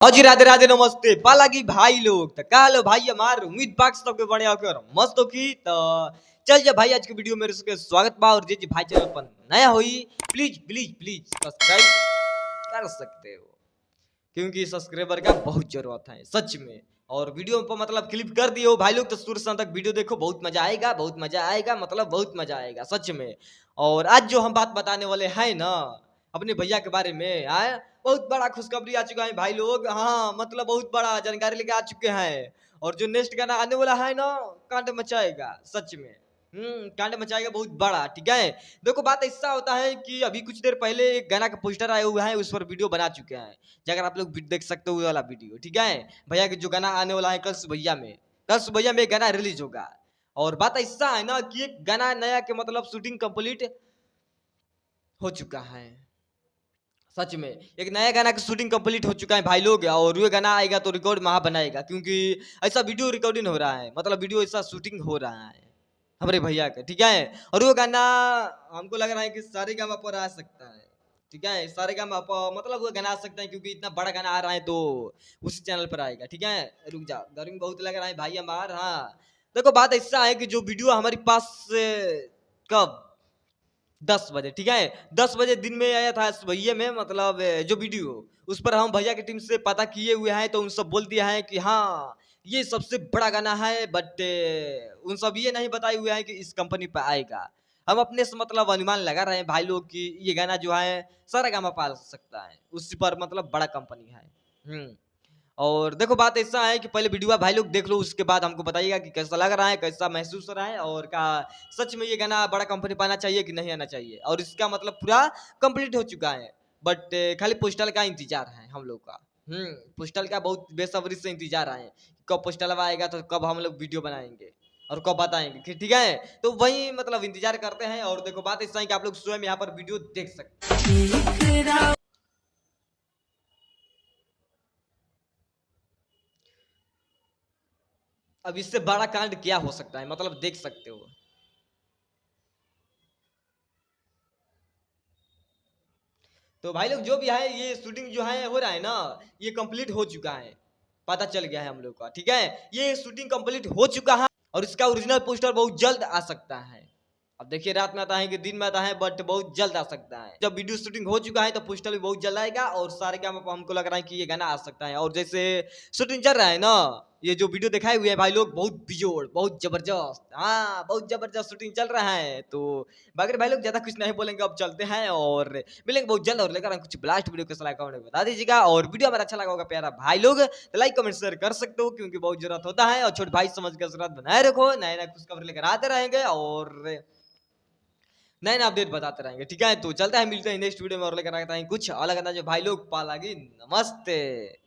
हाजी राधे राधे नमस्ते बालागी भाई लोग तो का लो भाई हमार उम्मीद बाग सबके बढ़िया होकर मस्त हो की तो चल जा भाई आज की वीडियो मेरे सबके स्वागत बा और जे भाई चैनल पर नया होई प्लीज प्लीज प्लीज सब्सक्राइब कर सकते हो क्योंकि सब्सक्राइबर का बहुत जरूरत है सच में। और वीडियो पर मतलब क्लिप कर दिए हो भाई लोग तो शुरू से तक वीडियो देखो, बहुत मजा आएगा मतलब बहुत मजा आएगा सच में। और आज जो हम बात बताने वाले हैं ना अपने भैया के बारे में आए, बहुत बड़ा खुशखबरी आ चुका है भाई लोग। हाँ मतलब बहुत बड़ा जानकारी लेके आ चुके हैं और जो नेक्स्ट गाना आने वाला है ना कांड मचाएगा सच में। कांड मचाएगा बहुत बड़ा, ठीक है। देखो बात ऐसा होता है कि अभी कुछ देर पहले एक गाना का पोस्टर आया हुआ है, उस पर वीडियो बना चुके हैं। अगर आप लोग देख सकते हो वो वाला वीडियो, ठीक है। भैया के जो गाना आने वाला है कल भैया में गाना रिलीज होगा। और बात ऐसा है ना कि एक गाना नया के मतलब शूटिंग कंप्लीट हो चुका है सच में। एक नया गाना की शूटिंग कंप्लीट हो चुका है भाई लोग और ये गाना आएगा तो रिकॉर्ड वहां बनाएगा क्योंकि ऐसा वीडियो रिकॉर्डिंग हो रहा है, मतलब वीडियो ऐसा शूटिंग हो रहा है हमारे भैया का, ठीक है। और वो गाना हमको लग रहा है कि सारे गामा पर आ सकता है, ठीक है। सारे गामा पर मतलब वो गाना आ सकता है क्योंकि इतना बड़ा गाना आ रहा है तो उसी चैनल पर आएगा, ठीक है। रुक जा, गर्मी बहुत लग रहा है भाई हमार। हाँ देखो बात ऐसा है कि जो वीडियो हमारे पास कब 10 बजे, ठीक है। 10 बजे दिन में आया था भैया में मतलब जो वीडियो उस पर हम भैया की टीम से पता किए हुए हैं तो उन सब बोल दिया है कि हाँ ये सबसे बड़ा गाना है, बट उन सब ये नहीं बताए हुए हैं कि इस कंपनी पर आएगा। हम अपने से मतलब अनुमान लगा रहे हैं भाई लोग कि ये गाना जो है सारा गामा पा सकता है, उस पर मतलब बड़ा कंपनी है। और देखो बात ऐसा है कि पहले वीडियो भाई लोग देख लो, उसके बाद हमको बताइएगा कि कैसा लग रहा है, कैसा महसूस हो रहा है और क्या सच में ये गाना बड़ा कंपनी पाना चाहिए कि नहीं आना चाहिए। और इसका मतलब पूरा कंप्लीट हो चुका है, बट खाली पोस्टल का इंतजार है हम लोग का। पोस्टल का बहुत बेसब्री से इंतजार है, कब पोस्टल आएगा तो कब हम लोग वीडियो बनाएंगे और कब बताएंगे, ठीक है। तो वही मतलब इंतजार करते हैं। और देखो बात ऐसा है कि आप लोग स्वयं यहाँ पर वीडियो देख सकते हैं। अब इससे बड़ा कांड क्या हो सकता है, मतलब देख सकते हो। तो भाई लोग जो भी है ये शूटिंग जो है हो रहा है ना ये कंप्लीट हो चुका है, पता चल गया है हम लोग का, ठीक है। ये शूटिंग कंप्लीट हो चुका है और इसका ओरिजिनल पोस्टर बहुत जल्द आ सकता है। अब देखिए रात में आता है कि दिन में आता है, बट बहुत जल्द आ सकता है। जब वीडियो शूटिंग हो चुका है तो पोस्टर भी बहुत जल्द आएगा और सारे काम हमको लग रहा है कि ये गाना आ सकता है। और जैसे शूटिंग चल रहा है ना, ये जो वीडियो दिखाए हुए हैं भाई लोग बहुत बिजोड़ बहुत जबरदस्त, हाँ बहुत जबरदस्त शूटिंग चल रहा है। तो बाकी भाई लोग ज्यादा कुछ नहीं बोलेंगे, अब चलते हैं और मिलेंगे बहुत जल्द और लेकर कुछ ब्लास्ट वीडियो कैसा लगा कमेंट में बता दीजिएगा। और वीडियो हमारा अच्छा लगा होगा प्यारा भाई लोग तो लाइक कमेंट शेयर कर सकते हो क्योंकि बहुत जरूरत होता है। और छोटे भाई समझ कर जरूरत बनाए रखो, नए नए खुशखबरी लेकर आते रहेंगे और नए नए अपडेट बताते रहेंगे, ठीक है। तो चलता है मिलते हैं नेक्स्ट वीडियो में और लेकर आते हैं कुछ अलग अंदाज भाई लोग। पालागी नमस्ते।